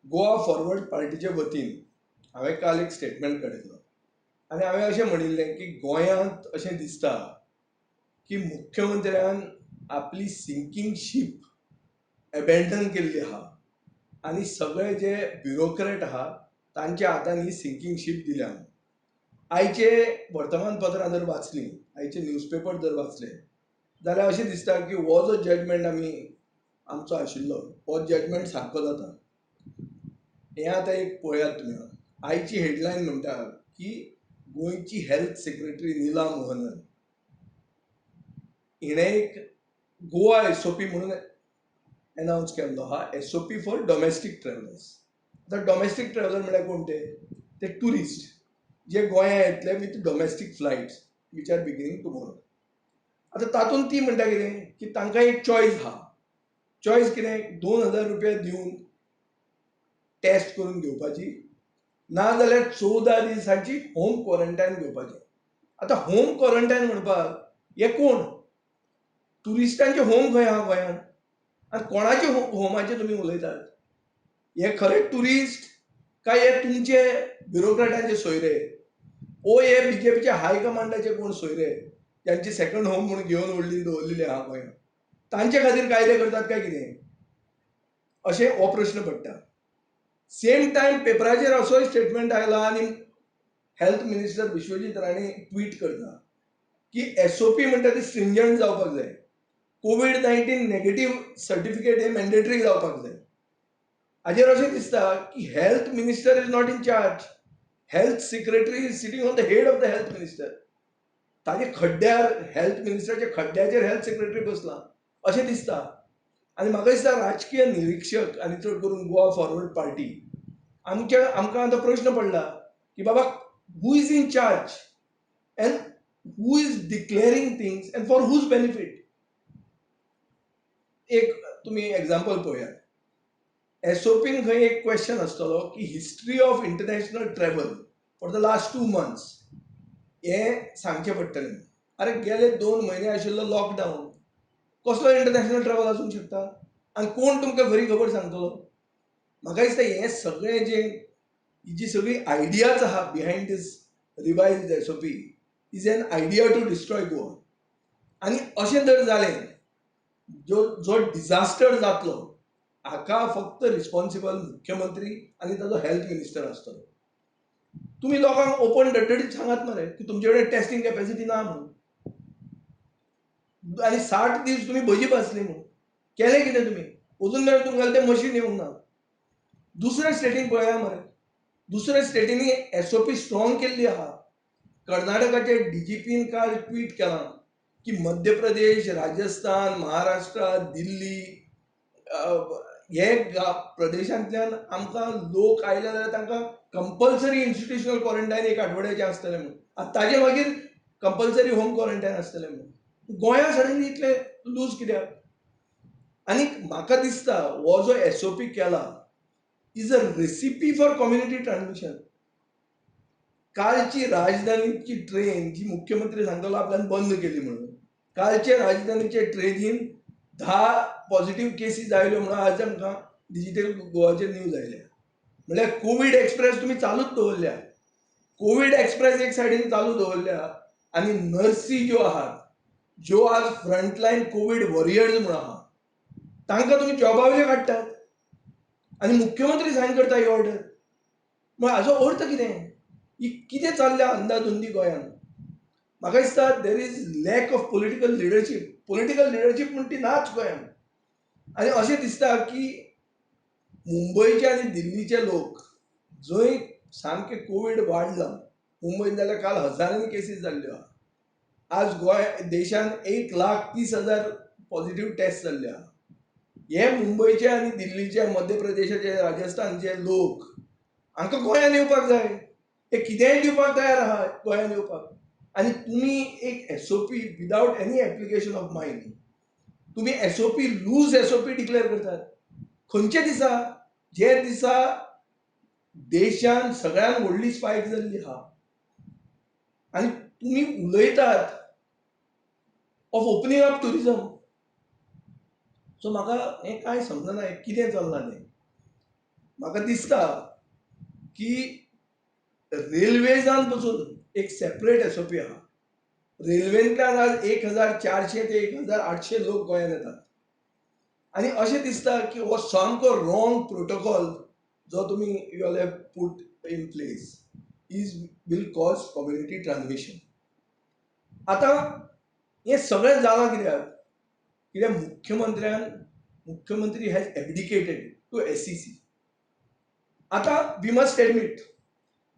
Goa forward पार्टीचे वतीन हांवें काल एक स्टेटमेंट काडिल्लो आनी हांवें अशें म्हणिल्लें की गोंयांत अशें दिसता की मुख्यमंत्र्यान आपली सिंकींग शीप एबँडन केल्ली आहा आनी सगळे जे ब्युरोक्रेट आहा तांच्या हातान ही सिंकींग शीप दिल्या. आयचे वर्तमानपत्रां जर वाचलीं, आयचे न्यूजपेपर जर वाचले जाल्यार अशें दिसता की हो जो जजमेंट आमचो आशिल्लो हो जजमेंट सारको जाता. हें आतां एक पळयात तुमी. आयची हेडलायन म्हणटा की गोंयची हेल्थ सेक्रेटरी नीला मोहनन हिणें एक गोवा एसओपी म्हणून अनावन्स केल्लो आहा, एसओपी फॉर डॉमेस्टीक ट्रॅव्हलर्स. आतां डॉमेस्टीक ट्रॅव्हलर म्हळ्यार कोण ते टुरिस्ट जे गोंया येतले with domestic flights which are beginning tomorrow. आतां तातूंत ती म्हणटा कितें की तांकां एक चॉयस आहा. चॉयस कितें, 2,000 रुपया दिवन टेस्ट करून घेवपाची, नाजाल्यार 14 दिसांची होम क्वॉरंटायन घेवपाची. आतां होम क्वॉरंटायन म्हणपाक हे कोण? टुरिस्टांचे होम खंय आहा गोंयांत? आनी कोणाचे होमाचे तुमी उलयतात? हे खरे टुरिस्ट काय हे तुमचे ब्युरोक्रेटांचे सोयरे? ओ हे बीजेपीचे हाय कमांडाचे कोण सोयरे ज्यांची सेकंड होम म्हणून घेवन व्हडली दवरलेली आहा गोंयांत? तांचे खातीर कायदे करतात काय कितें? अशें हो प्रश्न पडटा. सेम टायम पेपराचेर असोय स्टेटमेंट आयला आनी health minister Vishwajit Rane tweet करता की एसओपी म्हणटा ती स्ट्रिंजंट जावपाक जाय. कोविड-19 नेगेटीव सर्टिफिकेट हे मॅन्डेटरी जावपाक जाय. हाजेर अशें दिसता की health minister is not in charge. Health secretary is sitting on the head of the health minister. ताजे खड्ड्यार हेल्थ मिनिस्टराच्या खड्ड्याचेर हेल्थ सेक्रेटरी बसला अशें दिसता. आनी म्हाका दिसता राजकीय निरीक्षक आनी चड करून गोवा फॉरवर्ड पार्टी आमकां आतां प्रश्न पडला की बाबा who is in charge and who is declaring things and for whose benefit. एक तुमी एग्जाम्पल पळयात. एसओपीन खंय एक क्वेश्चन आसतलो की history of international travel for the last 2 months हें सांगचें पडटलें. अरे गेले 2 म्हयने आशिल्लो लॉकडावन, कसलो इंटरनॅशनल ट्रॅव्हल आसूंक शकता? आनी कोण तुमकां खरी खबर सांगतलो? म्हाका दिसता हें सगळें ही जी सगळी आयडियाज आहा behind this revised SOP is an idea to destroy Goa. आनी अशें जर जालें जो डिझास्टर जातलो हाका फक्त रिस्पॉन्सिबल मुख्यमंत्री आनी ताजो हेल्थ मिनिस्टर आसतलो. तुमी लोकांक ओपन डटडीत सांगात मरे की तुमचे कडेन टेस्टिंग कॅपॅसिटी ना म्हणून. आनी 60 दीस तुमी भजी भाजली म्हणून केलें कितें तुमी? अजून मेरेन तुमगेलें तें मशीन येवंक ना. दुसऱ्या स्टेटीन पळया मरे, दुसऱ्या स्टेटींनी एसओपी स्ट्रॉंग केल्ली आहा. कर्नाटकाचे डीजीपीन काल ट्वीट केलां की मध्य प्रदेश, राजस्थान, महाराष्ट्र, दिल्ली हे प्रदेशांतल्यान आमकां लोक आयले जाल्यार तांकां कंपल्सरी इन्स्टिट्युशनल क्वॉरंटायन एक आठवड्याचें आसतलें म्हणून. आतां ताजे मागीर कंपल्सरी होम क्वॉरंटायन आसतलें म्हणून. गोंया सडनली इतले लूज कित्याक? आनी म्हाका दिसता हो जो एसओपी केला is a recipe for community transmission. कालची राजधानीची ट्रेन जी मुख्यमंत्री सांगतालो आपल्यान बंद केली म्हणून, कालचे राजधानीचे ट्रेनीन 10 पॉझिटिव्ह केसीस आयल्यो म्हणून आज आमकां डिजिटल गोवाचेर न्यूज आयल्या. म्हणल्यार कोवीड एक्सप्रेस तुमी चालूच दवरल्या. कोवीड एक्सप्रेस एक सायडीन चालू दवरल्या आनी नर्सी ज्यो आहात, ज्यो आज फ्रंटलायन कोवीड वॉरियर्स म्हणून आहा, तांकां तुमी जॉबा वयले काडटात आनी मुख्यमंत्री सायन करता ही ऑर्डर. मग हाजो अर्थ कितें? ही कितें चल्ल्या अंदाधुंदी गोंयांत? म्हाका दिसता there is lack of political leadership. Political leadership म्हणून ती नाच गोंयांत. आनी अशें दिसता की मुंबयचे आनी दिल्लीचे लोक जंय सामके कोवीड वाडला, मुंबयन जाल्यार काल हजारांनी केसीस जाल्ल्यो आहा. आज देशांत 1,30,000 पॉझिटिव्ह टेस्ट जाल्ले आहा. हे मुंबयचे आनी दिल्लीचे, मध्य प्रदेशाचे, राजस्थानचे लोक हांकां गोंयांत येवपाक जाय. ते कितेंय दिवपाक तयार आहा गोंयांत येवपाक. आनी तुमी एक SOP without any application of mind तुमी एसओपी लूज एसओपी डिक्लेअर करतात. खंयचे दिसा? जे दिसा देशांत सगळ्यात व्हडली स्पायक जाल्ली आहा आनी तुमी उलयतात of opening up tourism. So म्हाका हें कांय समजना हें कितें चल्लां तें. म्हाका दिसता की रेल्वेजान पसून एक सेपरेट एसओपी आहा. रेल्वेंतल्यान आज 1400 ते 1800 लोक गोंयांत येतात. आनी अशें दिसता की हो सामको रॉंग प्रोटोकॉल जो तुमी you have put in place is will cause community transmission. आतां हें सगळें जालां कित्याक? कित्याक मुख्यमंत्री हॅज एबडिकेटेड टू एससीसी. आतां we must admit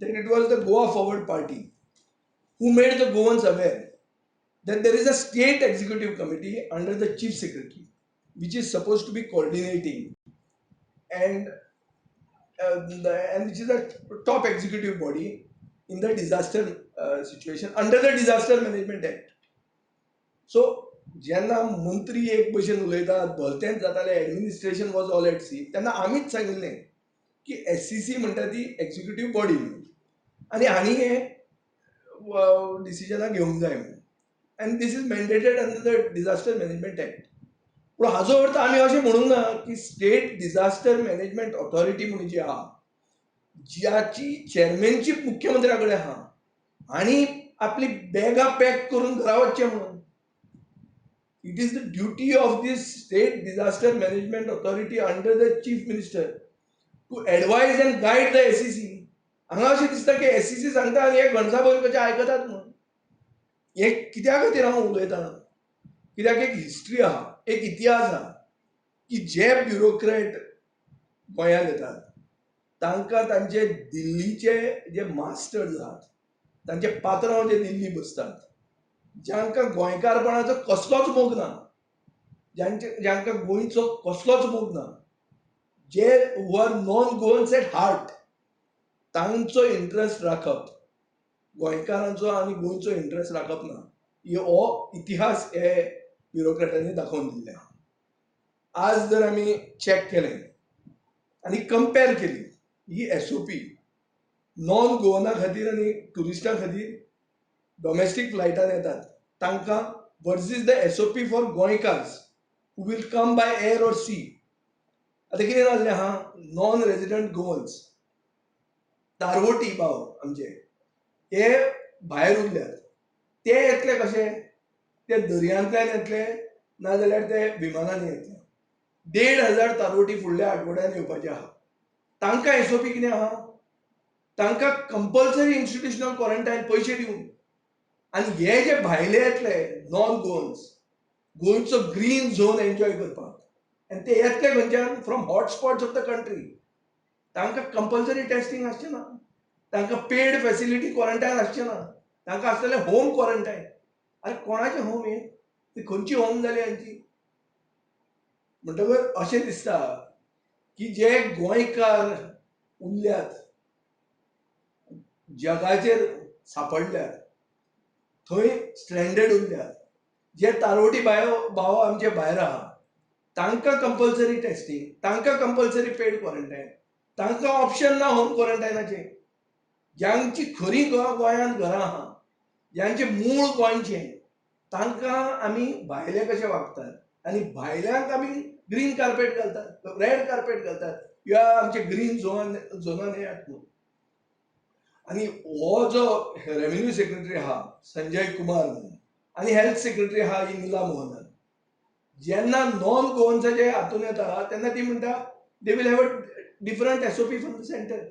that it was the Goa Forward Party who made the Goans aware that there is a state executive committee under the chief secretary, which is supposed to be coordinating and and which is a top executive body in the disaster situation under the Disaster Management Act. So जेन्ना मंत्री एक भशेन उलयतात भलतेंच जातालें administration was all at sea तेन्ना आमीच सांगिल्लें की एससीसी म्हणटा ती एक्झिक्युटीव बॉडी आनी हांणी हें डिसिजनां घेवंक जाय म्हणून. And this is mandated under the disaster management act. पूण हाजो अर्थ आमी अशें म्हणूंक ना की स्टेट डिजास्टर मॅनेजमेंट ऑथॉरिटी म्हणून जी आहा ज्याची चॅरमॅनशीप मुख्यमंत्र्या कडेन आहा हांणी आपली बॅगां पॅक करून घरा वचचें म्हणून. It is the duty of this state disaster management authority under the chief minister to advise and guide the SCC. हांगा अशें दिसता की एससीसी सांगता आनी हे गणसाबल कशें आयकतात म्हणून. हे कित्या खातीर हांव उलयतां कित्याक एक हिस्ट्री आहा एक इतिहास आहा की जे ब्युरोक्रेट गोंयांत येतात तांकां तांचे दिल्लीचे जे मास्टर्स आहात तांचे पात्रांव जे दिल्ली बसतात ज्यांकां गोंयकारपणाचो कसलोच मोग ना ज्यांकां गोंयचो कसलोच मोग ना जे who are non Goans at heart तांचो इंट्रस्ट राखप गोंयकारांचो आनी गोंयचो इंट्रस्ट राखप ना हो इतिहास हे ब्युरोक्रेटांनी दाखोवन दिल्ले आहा. आज जर आमी चॅक केलें आनी कंपेर केली ही एसओपी नॉन गोवना खातीर आनी टुरिस्टां खातीर डॉमेस्टीक फ्लायटान येतात तांकां versus the SOP for Goenkars who will come by air or sea. आतां कितें जाल्लें आहा नॉन रेजिडंट गोवन्स तारवटी भाव आमचे हे भायर उरल्यात. ते येतले कशे? ते दर्यांतल्यान येतले नाजाल्यार ते विमानांनी येतले. 1,500 तारवटी फुडल्या आठवड्यान येवपाचे आहा. तांकां एसओपी कितें आहा? तांकां कंपल्सरी इन्स्टिट्युशनल क्वॉरंटायन पयशे दिवन. आनी हे जे भायले येतले नॉन गोवन्स गोंयचो ग्रीन झोन एन्जॉय करपाक आनी ते येतले खंयच्यान from hotspots of the country. तांकां कंपल्सरी टेस्टींग आसचें ना. तांकां पेड फॅसिलिटी क्वॉरंटायन आसचें ना. तांकां आसतलें होम क्वॉरंटायन. आरे कोणाचें होम हे? ती खंयची होम जाली हांची? म्हणटकर अशें दिसता की जे गोंयकार उरल्यात जगाचेर सांपडल्यात थंय स्ट्रँडेड उरल्यात जे तारवटी भाव आमचे भायर आहा तांकां कंपल्सरी टेस्टींग तांकां कंपल्सरी पेड क्वॉरंटायन तांकां ऑप्शन ना होम क्वॉरंटायनाचें. ज्यांची खरी गोंयांत घरां आहा ज्यांचे मूळ गोंयचे तांकां आमी भायले कशे वागतात आनी भायल्यांक आमी ग्रीन कार्पेट घालतात रेड कार्पेट घालतात या आमचे ग्रीन झोनान येयात म्हणून. आनी हो जो रेव्हेन्यू सेक्रेटरी आहा संजय कुमार म्हणून आनी हेल्थ सेक्रेटरी आहा इंगला मोहनन जेन्ना नॉन गोवन्साचे हातून येता तेन्ना ती म्हणटा they will have a different SOP from the centre.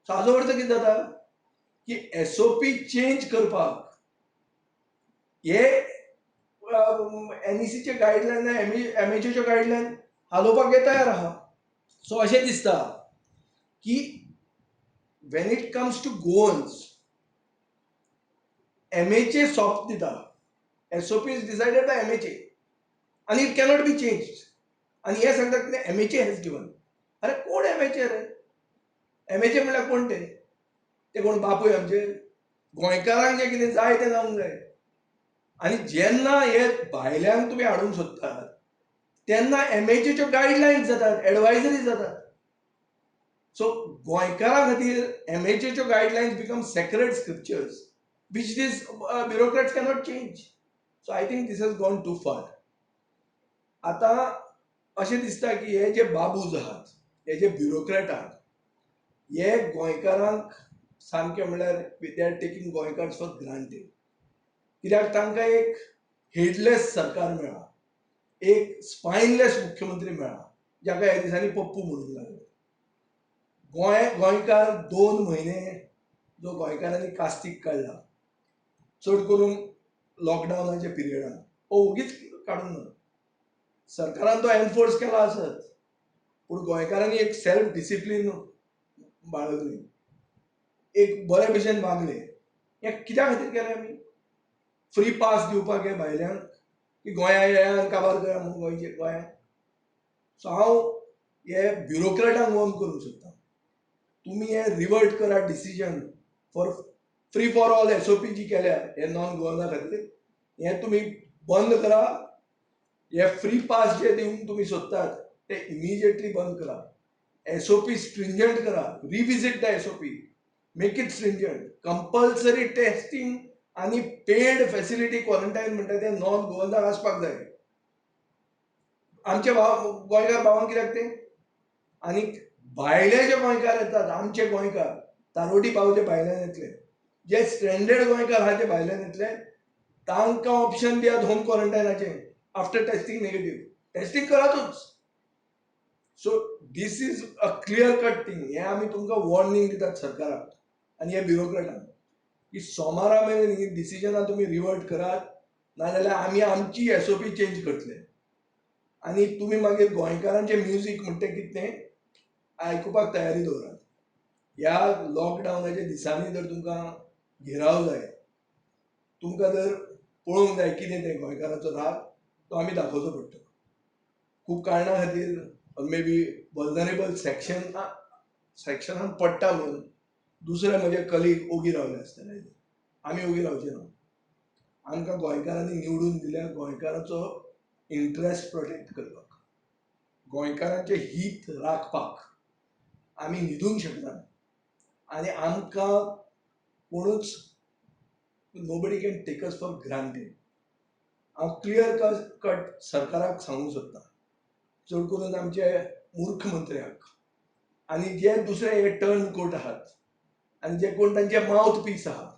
So हाजो अर्थ कितें जाता की एसओपी चेंज करपाक हे एनईसीचे गायडलायन एमएचओचे गायडलायन हालोवपाक हे तयार आहा. सो अशें दिसता की when it comes to goans MHA soft dita SOP is decided by MHA and it cannot be changed and हे सांगतात की MHA has given. अरे कोण MHA रे? MHA म्हणल्यार कोण ते कोण बापूय आमचे गोंयकारांक जे कितें जाय तें जावंक जाय. आनी जेन्ना हे भायल्यांक तुमी हाडूंक सोदतात तेन्ना MHAच्यो गायडलायन्स जातात एडवायजरी जातात. सो गोंयकारां खातीर MHAच्यो guidelines become sacred scriptures which these bureaucrats cannot change. So I think this has gone too far. आतां अशें दिसता की हे जे बाबूज आहात हे जे ब्युरोक्रेट आहात हे गोंयकारांक सामकें म्हणल्यार they are taking Goenkars for granted. कित्याक तांकां एक हेडलेस सरकार मेळ्ळा, एक स्पायनलेस मुख्यमंत्री मेळ्ळा जाका ह्या दिसांनी पप्पू म्हणूंक लागले. गोंयकार 2 म्हयने जो गोंयकारांनी कास्तीक काडला चड करून लॉकडावनाच्या पिरियडान हो ओगीच काडूंक ना. सरकारान तो एनफोर्स केला आसत पूण गोंयकारांनी एक सेल्फ डिसिप्लीन बाळगली, एक बरे भशेन वागले. हें कित्या खातीर केलें आमी? फ्री पास दिवपाक हे भायल्यांक की गोंया येया आनी काबार करा म्हणून गोंयचे गोंयांक. सो हांव हे ब्युरोक्रेटांक वॉर्न करूंक सोदतां, तुमी हे रिवर्ट करा decision for free for all SOP जी केल्या हे नॉन गोवना खातीर हें तुमी बंद करा. हे फ्री पास जे दिवंक तुमी सोदतात ते इमिजिएटली बंद करा. SOP स्ट्रिंजंट करा, revisit the SOP, make it stringent. Compulsory testing आनी पेड फॅसिलिटी क्वॉरंटायन म्हणटा ते नॉन गोवनाक आसपाक जाय. आमचे गोंयकार भावांक कित्याक ते? आनी भायले जे गोंयकार येतात आमचे गोंयकार तारोटी पावचे भायल्यान येतले, जे स्ट्रँडेड गोंयकार आहा ते भायल्यान येतले, तांकां ऑप्शन दियात होम क्वॉरंटायनाचे आफ्टर टेस्टिंग नेगेटीव. टेस्टिंग करातूच. So this is a clear cut thing. हें आमी तुमकां वॉर्निंग दितात सरकाराक आनी हे ब्युरोक्रेटांक की सोमारा मेरेन ही डिसिजनां तुमी रिवर्ट करात, नाजाल्यार आमी आमची SOP चेंज करतले. आनी तुमी मागीर गोंयकारांचें म्युजीक म्हणटा कितें आयकुपाक तयारी दवरात. ह्या लॉकडावनाच्या दिसांनी जर तुमकां घेराव जाय, तुमकां जर पळोवंक जाय कितें तें गोंयकाराचो राग तो आमी दाखोवचो पडटा. खूब कारणां खातीर मे बी वल्नरेबल सेक्शनान पडटा म्हणून दुसरे म्हजे कलीग ओगी रावले आसतले. आमी ओगी रावचे ना. आमकां गोंयकारांनी निवडून दिल्या गोंयकाराचो इंट्रस्ट प्रोटेक्ट करपाक, गोंयकारांचें हीत राखपाक आमी न्हिदूंक शकना. आनी आमकां कोणूच nobody can take us for granted. हांव क्लियर कट सरकाराक सांगूंक सोदतां, चड करून आमचे मुर्ख मंत्र्याक आनी जे दुसरे हे टर्न कोट आहात आनी जे कोण तांचे माउथ पीस आहात,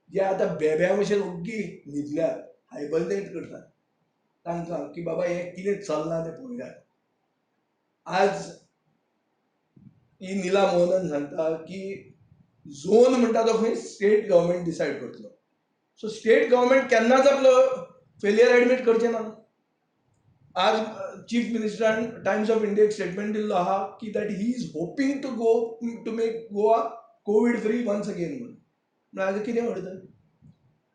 जे आतां बेब्या भशेन ओग्गी न्हिदल्यात, हायबरनेट करतात, तांकां की बाबा हें कितें चल्लां तें पळयात. आज ही नीला मोहनन सांगता की झोन म्हणटा तो खंय स्टेट गव्हर्मेंट डिसायड करतलो. सो स्टेट गव्हर्मेंट केन्नाच आपलो फेलियर एडमीट करचें ना. आज चीफ मिनिस्टरान टायम्स ऑफ इंडियाक स्टेटमेंट दिल्लो आहा की that he is hoping to make Goa COVID free once again म्हणून. म्हळ्यार हाजें कितें अर्थ?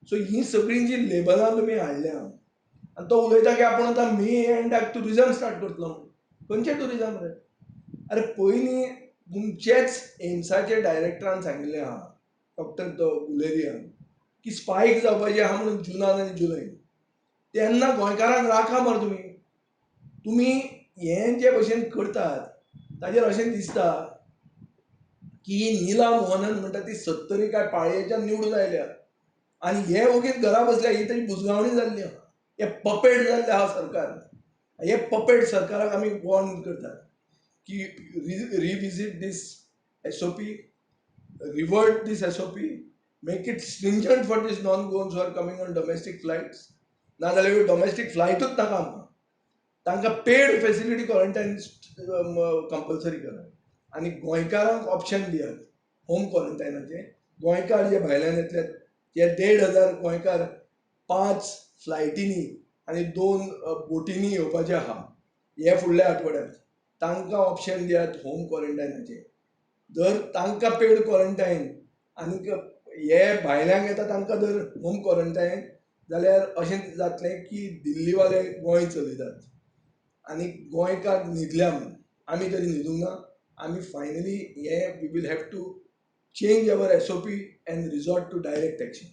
सो ही सगळीं जी लेबलां तुमी हाडल्या आनी तो उलयता की आपूण आतां मे एंडाक टुरिजम स्टार्ट करतलो म्हणून. खंयचें टुरिजम रे? अरे पयलीं तुमचेच एम्साचे डायरेक्टरान सांगिल्लें आहा, डॉक्टर गुलेरियान, की स्पायक जावपाचें आहा म्हणून जुनान आनी जुलयान. तेन्ना गोंयकारांक राखा मरे तुमी. तुमी हें जे भशेन करतात ताजेर अशें दिसता की नीला मोहनन म्हणटा ती 70 काय पाळयेच्यान निवडून आयल्या आनी हे ओगीच घरा बसल्या, ही तरी बुजगावणी जाल्ली आहा. हे पपेट जाल्ले आहा सरकार. हे पपेट सरकाराक आमी वॉर्न करतात की revisit this SOP, revert this SOP, make it stringent for this non Goans who are coming on domestic flights. नाजाल्यार डोमेस्टीक फ्लायटूच नाका आमकां. तांकां पेड फॅसिलिटी क्वॉरंटायन कंपल्सरी करा आनी गोंयकारांक ऑप्शन दियात होम क्वॉरंटायनाचे. गोंयकार जे भायल्यान येतले जे 1,500 गोंयकार 5 फ्लायटींनी आनी 2 बोटींनी येवपाचे आहा हे फुडल्या आठवड्यांत, तांकां ऑप्शन दियात होम क्वॉरंटायनाचे. जर तांकां पेड क्वॉरंटायन आनी हे भायल्यांक येता तांकां जर होम क्वॉरंटायन, जाल्यार अशें जातलें की दिल्लीवाले गोंय चलयतात आनी गोंयकार न्हिदल्या म्हणून. आमी तरी न्हिदूंक ना. आमी फायनली हे we will have to change our SOP and resort to direct action.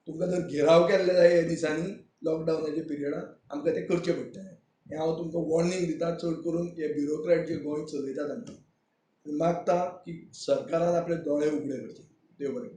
तुमकां जर घेराव केल्ले जाय ह्या दिसांनी लॉकडावनाच्या पिरियडान आमकां तें करचें पडटलें. हें हांव तुमकां वॉर्निंग दितां, चड करून हे ब्युरोक्रेट जे गोंय चलयतात हांकां. मागता की सरकारान आपले दोळे उगडे करचे. देव बरें.